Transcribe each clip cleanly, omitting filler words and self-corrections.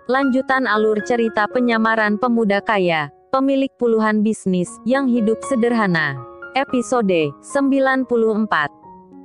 Lanjutan alur cerita penyamaran pemuda kaya, pemilik puluhan bisnis, yang hidup sederhana. Episode 94.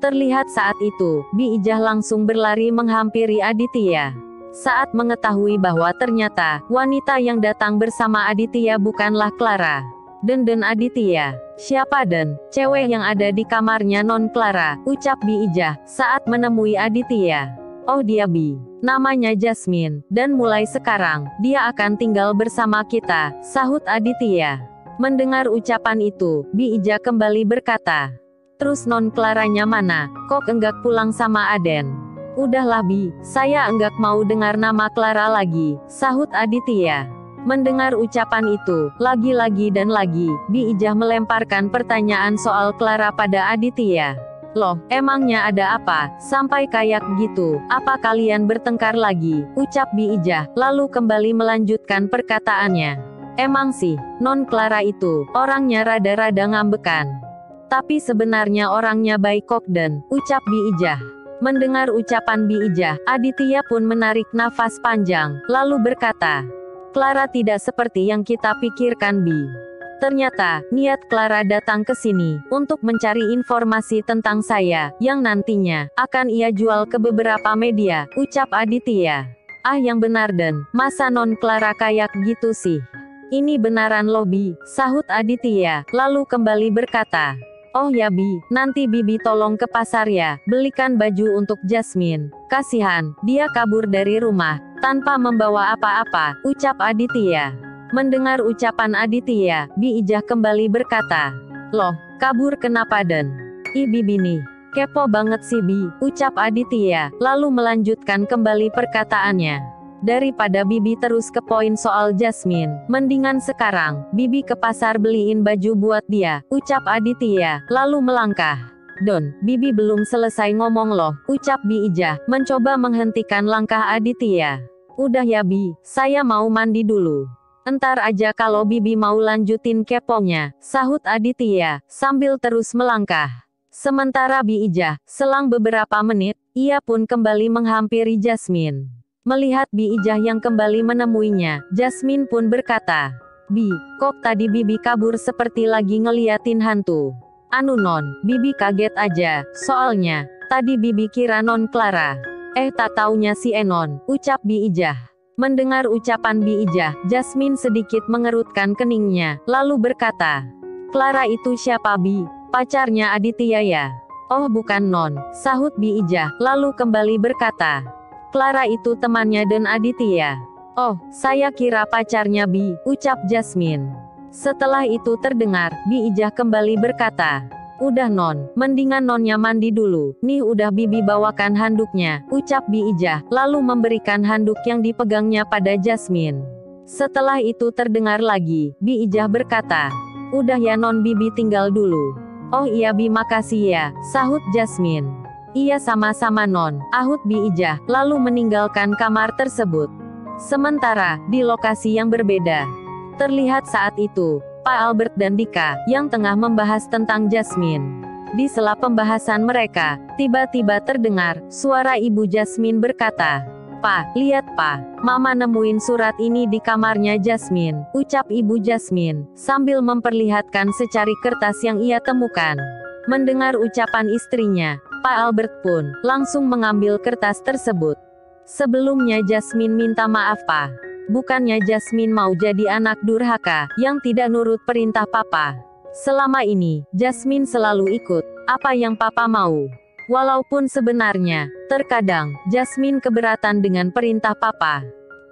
Terlihat saat itu, Bi Ijah langsung berlari menghampiri Aditya. Saat mengetahui bahwa ternyata, wanita yang datang bersama Aditya bukanlah Clara. Den Aditya. Siapa Den? Cewek yang ada di kamarnya Non Clara, ucap Bi Ijah, saat menemui Aditya. Oh dia Bi. Namanya Jasmine, dan mulai sekarang, dia akan tinggal bersama kita, sahut Aditya. Mendengar ucapan itu, Bi Ijah kembali berkata, terus Non Claranya mana, kok enggak pulang sama Aden? Udahlah Bi, saya enggak mau dengar nama Clara lagi, sahut Aditya. Mendengar ucapan itu, lagi-lagi dan lagi, Bi Ijah melemparkan pertanyaan soal Clara pada Aditya. Loh, emangnya ada apa, sampai kayak gitu, apa kalian bertengkar lagi, ucap Bi Ijah, lalu kembali melanjutkan perkataannya. Emang sih, Non Clara itu, orangnya rada-rada ngambekan. Tapi sebenarnya orangnya baik kok Den, ucap Bi Ijah. Mendengar ucapan Bi Ijah, Aditya pun menarik nafas panjang, lalu berkata, Clara tidak seperti yang kita pikirkan Bi. Ternyata, niat Clara datang ke sini, untuk mencari informasi tentang saya, yang nantinya, akan ia jual ke beberapa media, ucap Aditya. Ah yang benar Den, masa Non Clara kayak gitu sih? Ini benaran loh Bi, sahut Aditya, lalu kembali berkata, oh ya Bi, nanti Bibi tolong ke pasar ya, belikan baju untuk Jasmine. Kasihan, dia kabur dari rumah, tanpa membawa apa-apa, ucap Aditya. Mendengar ucapan Aditya, Bi Ijah kembali berkata, loh, kabur kenapa Den? Ih Bibi nih, kepo banget sih Bi, ucap Aditya, lalu melanjutkan kembali perkataannya. Daripada Bibi terus ke poin soal Jasmine, mendingan sekarang, Bibi ke pasar beliin baju buat dia, ucap Aditya, lalu melangkah. Don, Bibi belum selesai ngomong loh, ucap Bi Ijah, mencoba menghentikan langkah Aditya. Udah ya Bi, saya mau mandi dulu. Entar aja kalau Bibi mau lanjutin keponya, sahut Aditya, sambil terus melangkah. Sementara Bi Ijah, selang beberapa menit, ia pun kembali menghampiri Jasmine. Melihat Bi Ijah yang kembali menemuinya, Jasmine pun berkata, Bi, kok tadi Bibi kabur seperti lagi ngeliatin hantu? Anu Non, Bibi kaget aja, soalnya, tadi Bibi kira Non Clara. Tak taunya si Enon, ucap Bi Ijah. Mendengar ucapan Bi Ijah, Jasmine sedikit mengerutkan keningnya, lalu berkata, Clara itu siapa Bi? Pacarnya Aditya ya? Oh bukan Non, sahut Bi Ijah, lalu kembali berkata, Clara itu temannya Den Aditya. Oh, saya kira pacarnya Bi, ucap Jasmine. Setelah itu terdengar, Bi Ijah kembali berkata, udah Non, mendingan Nonnya mandi dulu, nih udah Bibi bawakan handuknya, ucap Bi Ijah, lalu memberikan handuk yang dipegangnya pada Jasmine. Setelah itu terdengar lagi, Bi Ijah berkata, udah ya Non Bibi tinggal dulu. Oh iya Bi makasih ya, sahut Jasmine. Iya sama-sama Non, ahut Bi Ijah, lalu meninggalkan kamar tersebut. Sementara, di lokasi yang berbeda, terlihat saat itu, Pak Albert dan Dika, yang tengah membahas tentang Jasmine. Di sela pembahasan mereka, tiba-tiba terdengar, suara Ibu Jasmine berkata, Pak, lihat Pak, Mama nemuin surat ini di kamarnya Jasmine, ucap Ibu Jasmine, sambil memperlihatkan secari kertas yang ia temukan. Mendengar ucapan istrinya, Pak Albert pun, langsung mengambil kertas tersebut. Sebelumnya Jasmine minta maaf Pak. Bukannya Jasmine mau jadi anak durhaka, yang tidak nurut perintah Papa. Selama ini, Jasmine selalu ikut apa yang Papa mau. Walaupun sebenarnya, terkadang, Jasmine keberatan dengan perintah Papa.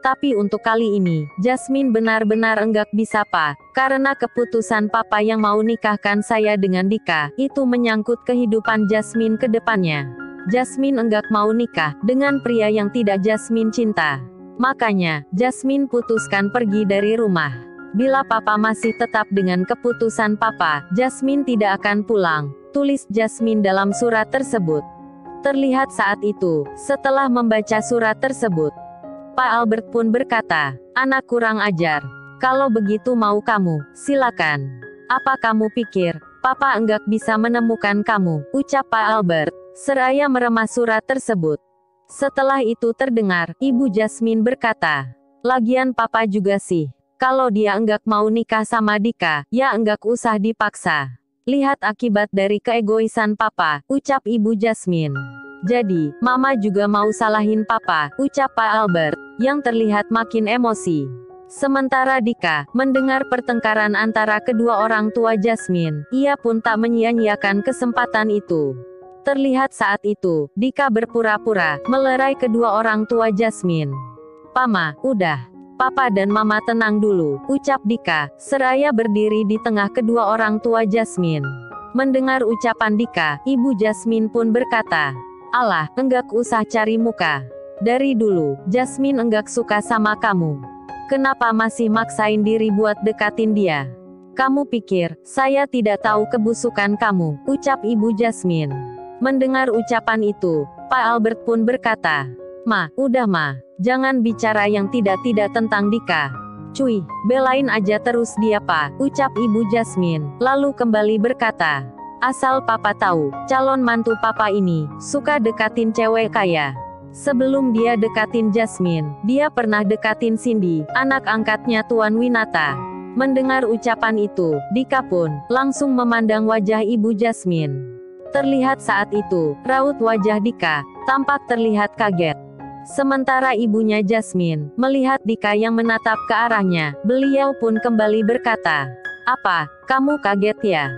Tapi untuk kali ini, Jasmine benar-benar enggak bisa Pak, karena keputusan Papa yang mau nikahkan saya dengan Dika, itu menyangkut kehidupan Jasmine ke depannya. Jasmine enggak mau nikah dengan pria yang tidak Jasmine cinta. Makanya, Jasmine putuskan pergi dari rumah. Bila Papa masih tetap dengan keputusan Papa, Jasmine tidak akan pulang, tulis Jasmine dalam surat tersebut. Terlihat saat itu, setelah membaca surat tersebut, Pak Albert pun berkata, anak kurang ajar. Kalau begitu mau kamu, silakan. Apa kamu pikir, Papa enggak bisa menemukan kamu, ucap Pak Albert, seraya meremas surat tersebut. Setelah itu terdengar, Ibu Jasmine berkata, Lagian papa juga sih. Kalau dia enggak mau nikah sama Dika, ya enggak usah dipaksa. Lihat akibat dari keegoisan papa, ucap Ibu Jasmine. Jadi, mama juga mau salahin papa, ucap Pak Albert, yang terlihat makin emosi. Sementara Dika, mendengar pertengkaran antara kedua orang tua Jasmine, ia pun tak menyia-nyiakan kesempatan itu. Terlihat saat itu, Dika berpura-pura, melerai kedua orang tua Jasmine. "Pama, udah. Papa dan Mama tenang dulu," ucap Dika, seraya berdiri di tengah kedua orang tua Jasmine. Mendengar ucapan Dika, Ibu Jasmine pun berkata, "Alah, enggak usah cari muka. Dari dulu, Jasmine enggak suka sama kamu. Kenapa masih maksain diri buat dekatin dia? Kamu pikir, saya tidak tahu kebusukan kamu," ucap Ibu Jasmine. Mendengar ucapan itu, Pak Albert pun berkata, "Ma, udah Ma, jangan bicara yang tidak-tidak tentang Dika. Cuy, belain aja terus dia Pak," ucap Ibu Jasmine, lalu kembali berkata, "Asal papa tahu, calon mantu papa ini, suka dekatin cewek kaya. Sebelum dia dekatin Jasmine, dia pernah dekatin Cindy, anak angkatnya Tuan Winata." Mendengar ucapan itu, Dika pun, langsung memandang wajah Ibu Jasmine. Terlihat saat itu, raut wajah Dika, tampak terlihat kaget. Sementara ibunya Jasmine, melihat Dika yang menatap ke arahnya, beliau pun kembali berkata, "Apa, kamu kaget ya?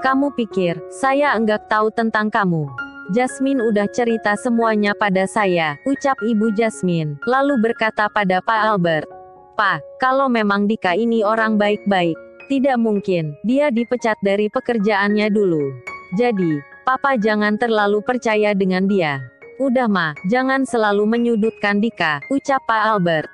Kamu pikir, saya enggak tahu tentang kamu? Jasmine udah cerita semuanya pada saya," ucap Ibu Jasmine, lalu berkata pada Pak Albert, "Pak, kalau memang Dika ini orang baik-baik, tidak mungkin, dia dipecat dari pekerjaannya dulu. Jadi, Papa jangan terlalu percaya dengan dia. Udah Ma, jangan selalu menyudutkan Dika," ucap Pak Albert.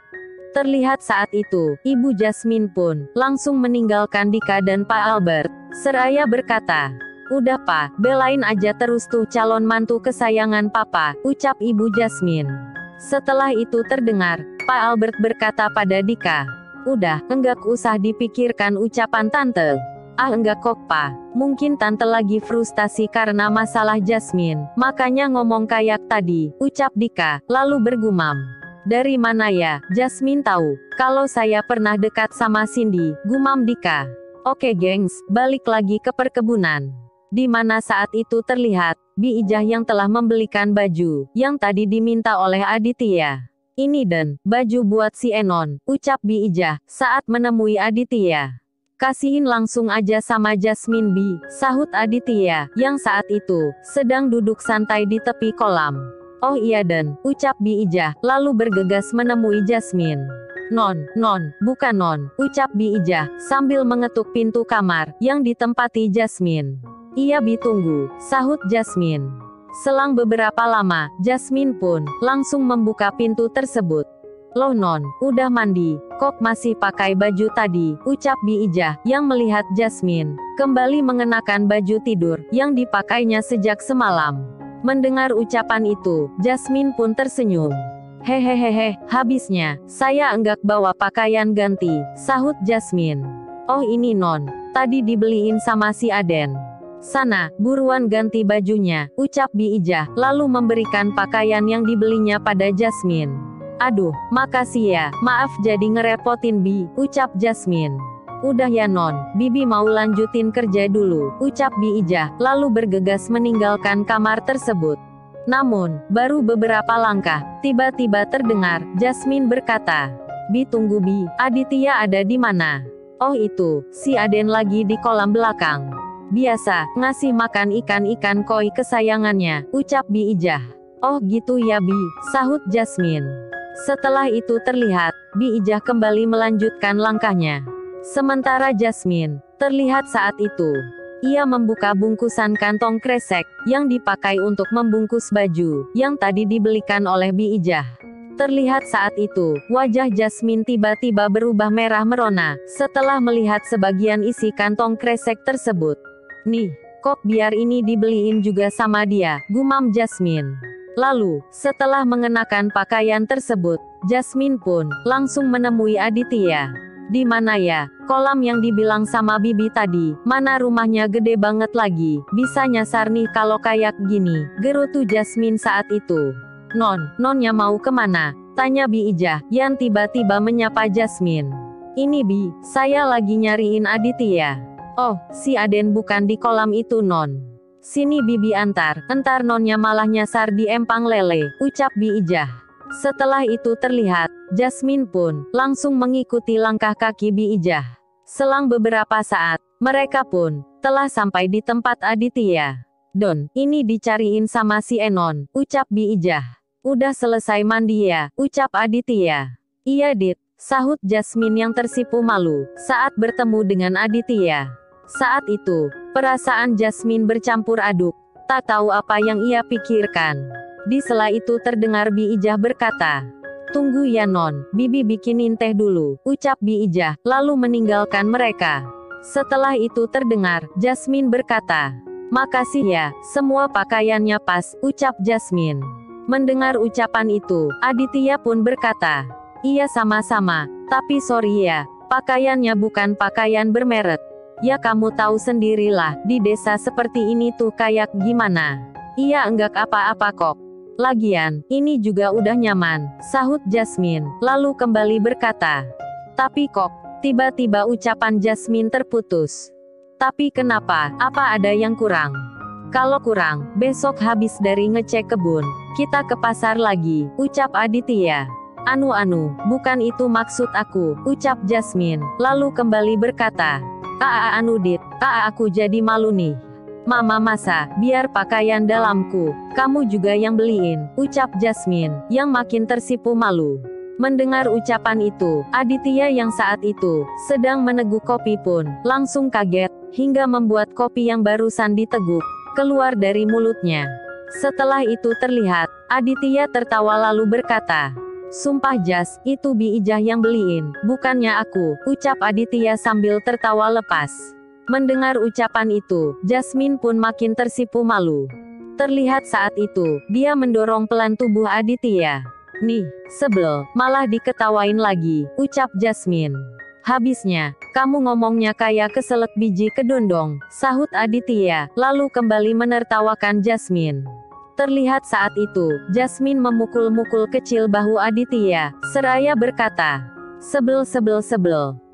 Terlihat saat itu, Ibu Jasmine pun, langsung meninggalkan Dika dan Pak Albert, seraya berkata, "Udah Pak, belain aja terus tuh calon mantu kesayangan Papa," ucap Ibu Jasmine. Setelah itu terdengar, Pak Albert berkata pada Dika, "Udah, enggak usah dipikirkan ucapan Tante. Ah enggak kok Pa, mungkin Tante lagi frustasi karena masalah Jasmine, makanya ngomong kayak tadi," ucap Dika, lalu bergumam, "Dari mana ya, Jasmine tahu, kalau saya pernah dekat sama Cindy," gumam Dika. Oke gengs, balik lagi ke perkebunan. Di mana saat itu terlihat, Bi Ijah yang telah membelikan baju, yang tadi diminta oleh Aditya. "Ini Den, baju buat si Enon," ucap Bi Ijah, saat menemui Aditya. "Kasihin langsung aja sama Jasmine Bi," sahut Aditya, yang saat itu, sedang duduk santai di tepi kolam. "Oh iya Den," ucap Bi Ijah, lalu bergegas menemui Jasmine. Non, bukan Non," ucap Bi Ijah, sambil mengetuk pintu kamar, yang ditempati Jasmine. "Iya Bi tunggu," sahut Jasmine. Selang beberapa lama, Jasmine pun, langsung membuka pintu tersebut. "Loh Non, udah mandi, kok masih pakai baju tadi," ucap Bi Ijah, yang melihat Jasmine, kembali mengenakan baju tidur, yang dipakainya sejak semalam. Mendengar ucapan itu, Jasmine pun tersenyum. "Hehehehe, habisnya, saya enggak bawa pakaian ganti," sahut Jasmine. "Oh ini Non, tadi dibeliin sama si Aden. Sana, buruan ganti bajunya," ucap Bi Ijah, lalu memberikan pakaian yang dibelinya pada Jasmine. "Aduh, makasih ya, maaf jadi ngerepotin Bi," ucap Jasmine. "Udah ya Non, Bibi mau lanjutin kerja dulu," ucap Bi Ijah, lalu bergegas meninggalkan kamar tersebut. Namun, baru beberapa langkah, tiba-tiba terdengar, Jasmine berkata, "Bi tunggu Bi, Aditya ada di mana?" "Oh itu, si Aden lagi di kolam belakang. Biasa, ngasih makan ikan-ikan koi kesayangannya," ucap Bi Ijah. "Oh gitu ya Bi," sahut Jasmine. Setelah itu terlihat, Bi Ijah kembali melanjutkan langkahnya. Sementara Jasmine, terlihat saat itu, ia membuka bungkusan kantong kresek, yang dipakai untuk membungkus baju, yang tadi dibelikan oleh Bi Ijah. Terlihat saat itu, wajah Jasmine tiba-tiba berubah merah merona, setelah melihat sebagian isi kantong kresek tersebut. "Nih, kok biar ini dibeliin juga sama dia," gumam Jasmine. Lalu, setelah mengenakan pakaian tersebut, Jasmine pun, langsung menemui Aditya. "Di mana ya, kolam yang dibilang sama Bibi tadi, mana rumahnya gede banget lagi, bisa nyasar nih kalau kayak gini," gerutu Jasmine saat itu. Nonnya mau kemana? Tanya Bi Ijah, yang tiba-tiba menyapa Jasmine. Ini Bi, saya lagi nyariin Aditya. Oh, si Aden bukan di kolam itu non. Sini Bibi antar, entar nonnya malah nyasar di empang lele, ucap Bi Ijah. Setelah itu terlihat, Jasmine pun langsung mengikuti langkah kaki Bi Ijah. Selang beberapa saat, mereka pun telah sampai di tempat Aditya. Don, ini dicariin sama si Enon, ucap Bi Ijah. Udah selesai mandi ya, ucap Aditya. Iya Dit, sahut Jasmine yang tersipu malu saat bertemu dengan Aditya. Saat itu, perasaan Jasmine bercampur aduk, tak tahu apa yang ia pikirkan. Di sela itu terdengar Bi Ijah berkata, "Tunggu ya non, Bibi bikinin teh dulu," ucap Bi Ijah, lalu meninggalkan mereka. Setelah itu terdengar, Jasmine berkata, "Makasih ya, semua pakaiannya pas," ucap Jasmine. Mendengar ucapan itu, Aditya pun berkata, "Iya sama-sama, tapi sorry ya, pakaiannya bukan pakaian bermerek. Ya kamu tahu sendirilah, di desa seperti ini tuh kayak gimana." "Iya enggak apa-apa kok. Lagian, ini juga udah nyaman," sahut Jasmine, lalu kembali berkata. "Tapi kok," tiba-tiba ucapan Jasmine terputus. "Tapi kenapa, apa ada yang kurang?" "Kalau kurang, besok habis dari ngecek kebun, kita ke pasar lagi," ucap Aditya. Anu, bukan itu maksud aku," ucap Jasmine, lalu kembali berkata. Anu Dit, aku jadi malu nih. Mama masa, biar pakaian dalamku, kamu juga yang beliin, ucap Jasmine, yang makin tersipu malu. Mendengar ucapan itu, Aditya yang saat itu sedang meneguk kopi pun langsung kaget, hingga membuat kopi yang barusan diteguk keluar dari mulutnya. Setelah itu terlihat, Aditya tertawa lalu berkata, "Sumpah Jas, itu Bi Ijah yang beliin, bukannya aku," ucap Aditya sambil tertawa lepas. Mendengar ucapan itu, Jasmine pun makin tersipu malu. Terlihat saat itu, dia mendorong pelan tubuh Aditya. "Nih, sebel, malah diketawain lagi," ucap Jasmine. "Habisnya, kamu ngomongnya kayak keselak biji kedondong," sahut Aditya, lalu kembali menertawakan Jasmine. Terlihat saat itu, Jasmine memukul-mukul kecil bahu Aditya, seraya berkata, "Sebel."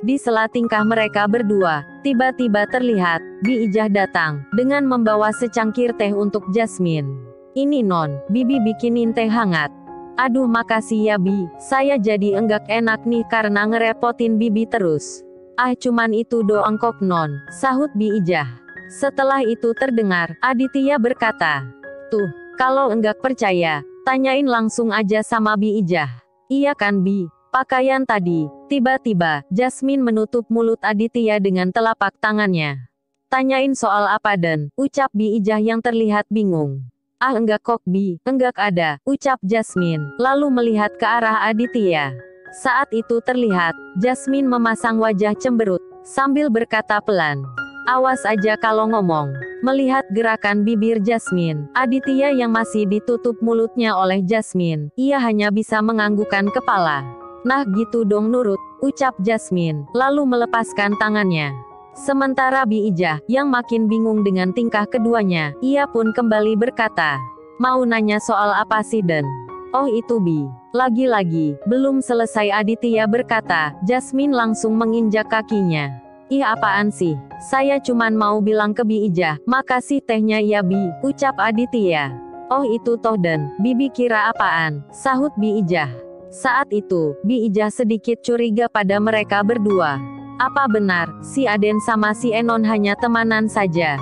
Di sela tingkah mereka berdua, tiba-tiba terlihat, Bi Ijah datang, dengan membawa secangkir teh untuk Jasmine. "Ini non, Bibi bikinin teh hangat." "Aduh makasih ya Bi, saya jadi enggak enak nih karena ngerepotin Bibi terus." "Ah cuman itu doang kok non," sahut Bi Ijah. Setelah itu terdengar, Aditya berkata, "Tuh, kalau enggak percaya, tanyain langsung aja sama Bi Ijah." "Iya kan Bi, pakaian tadi." Tiba-tiba, Jasmine menutup mulut Aditya dengan telapak tangannya. "Tanyain soal apa dan?" ucap Bi Ijah yang terlihat bingung. "Ah enggak kok Bi, enggak ada," ucap Jasmine, lalu melihat ke arah Aditya. Saat itu terlihat, Jasmine memasang wajah cemberut, sambil berkata pelan, "Awas aja kalau ngomong." Melihat gerakan bibir Jasmine, Aditya yang masih ditutup mulutnya oleh Jasmine, ia hanya bisa menganggukkan kepala. "Nah gitu dong nurut," ucap Jasmine, lalu melepaskan tangannya. Sementara Bi Ijah, yang makin bingung dengan tingkah keduanya, ia pun kembali berkata, "Mau nanya soal apa sih Den?" "Oh itu Bi." Lagi-lagi, belum selesai Aditya berkata, Jasmine langsung menginjak kakinya. "Ih apaan sih, saya cuman mau bilang ke Bi Ijah, makasih tehnya ya Bi," ucap Aditya. "Oh itu toh Den, Bibi kira apaan," sahut Bi Ijah. Saat itu, Bi Ijah sedikit curiga pada mereka berdua. Apa benar, si Aden sama si Enon hanya temanan saja?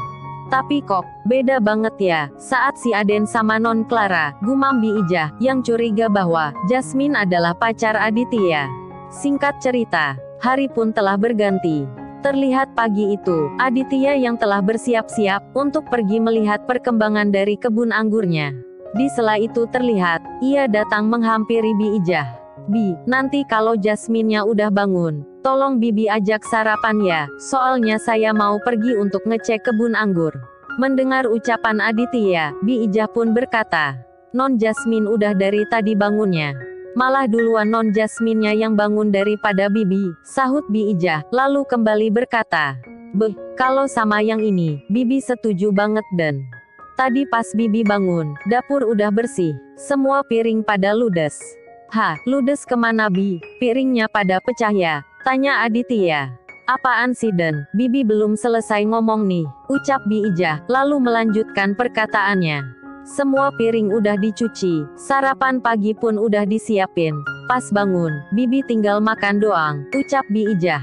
Tapi kok, beda banget ya, saat si Aden sama Non Clara, gumam Bi Ijah, yang curiga bahwa, Jasmine adalah pacar Aditya. Singkat cerita, hari pun telah berganti. Terlihat pagi itu, Aditya yang telah bersiap-siap, untuk pergi melihat perkembangan dari kebun anggurnya. Di sela itu terlihat, ia datang menghampiri Bi Ijah. "Bi, nanti kalau Jasmine-nya udah bangun, tolong Bibi ajak sarapan ya, soalnya saya mau pergi untuk ngecek kebun anggur." Mendengar ucapan Aditya, Bi Ijah pun berkata, "Non Jasmine udah dari tadi bangunnya. Malah duluan Non Jasmine-nya yang bangun daripada Bibi," sahut Bi Ijah, lalu kembali berkata, "Beh, kalau sama yang ini, Bibi setuju banget Den. Tadi pas Bibi bangun, dapur udah bersih, semua piring pada ludes. Ludes kemana Bi? Piringnya pada pecah ya? Tanya Aditya. Apaan sih Den? Bibi belum selesai ngomong nih, ucap Bi Ijah, lalu melanjutkan perkataannya. Semua piring udah dicuci, sarapan pagi pun udah disiapin. Pas bangun, Bibi tinggal makan doang, ucap Bi Ijah.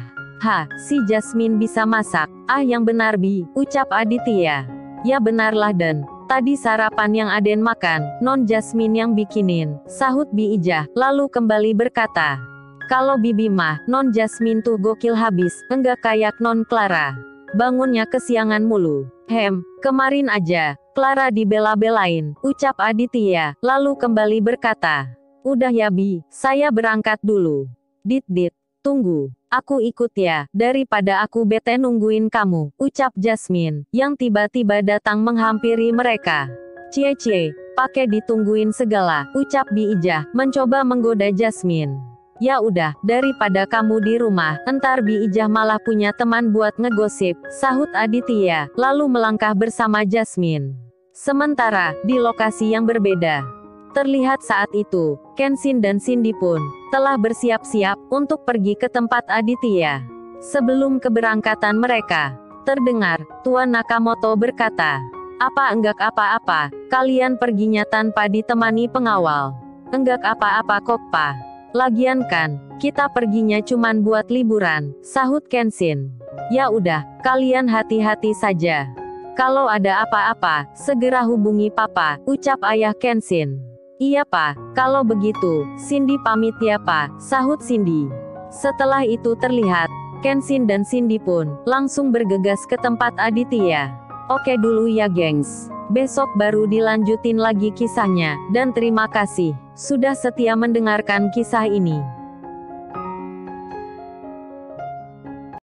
Si Jasmine bisa masak. Yang benar Bi, ucap Aditya. Ya benarlah Den. Tadi sarapan yang Aden makan, Non Jasmine yang bikinin, sahut Bi Ijah, lalu kembali berkata. Kalau Bibi mah, Non Jasmine tuh gokil habis, enggak kayak Non Clara. Bangunnya kesiangan mulu. Kemarin aja, Clara dibela-belain, ucap Aditya, lalu kembali berkata. Udah ya Bi, saya berangkat dulu. Dit, tunggu. Aku ikut ya, daripada aku bete nungguin kamu, ucap Jasmine, yang tiba-tiba datang menghampiri mereka. Cie, pakai ditungguin segala, ucap Bi Ijah, mencoba menggoda Jasmine. Ya udah, daripada kamu di rumah, entar Bi Ijah malah punya teman buat ngegosip, sahut Aditya, lalu melangkah bersama Jasmine. Sementara, di lokasi yang berbeda, terlihat saat itu, Kenshin dan Cindy pun telah bersiap-siap untuk pergi ke tempat Aditya. Sebelum keberangkatan mereka, terdengar Tuan Nakamoto berkata, "Apa enggak apa-apa, kalian perginya tanpa ditemani pengawal." "Enggak apa-apa kok, Pa. Lagian kan, kita perginya cuman buat liburan," sahut Kenshin. "Ya udah, kalian hati-hati saja. Kalau ada apa-apa, segera hubungi Papa," ucap ayah Kenshin. "Iya Pa, kalau begitu, Cindy pamit ya Pa," sahut Cindy. Setelah itu terlihat, Kenshin dan Cindy pun langsung bergegas ke tempat Aditya. Oke dulu ya gengs. Besok baru dilanjutin lagi kisahnya, dan terima kasih sudah setia mendengarkan kisah ini.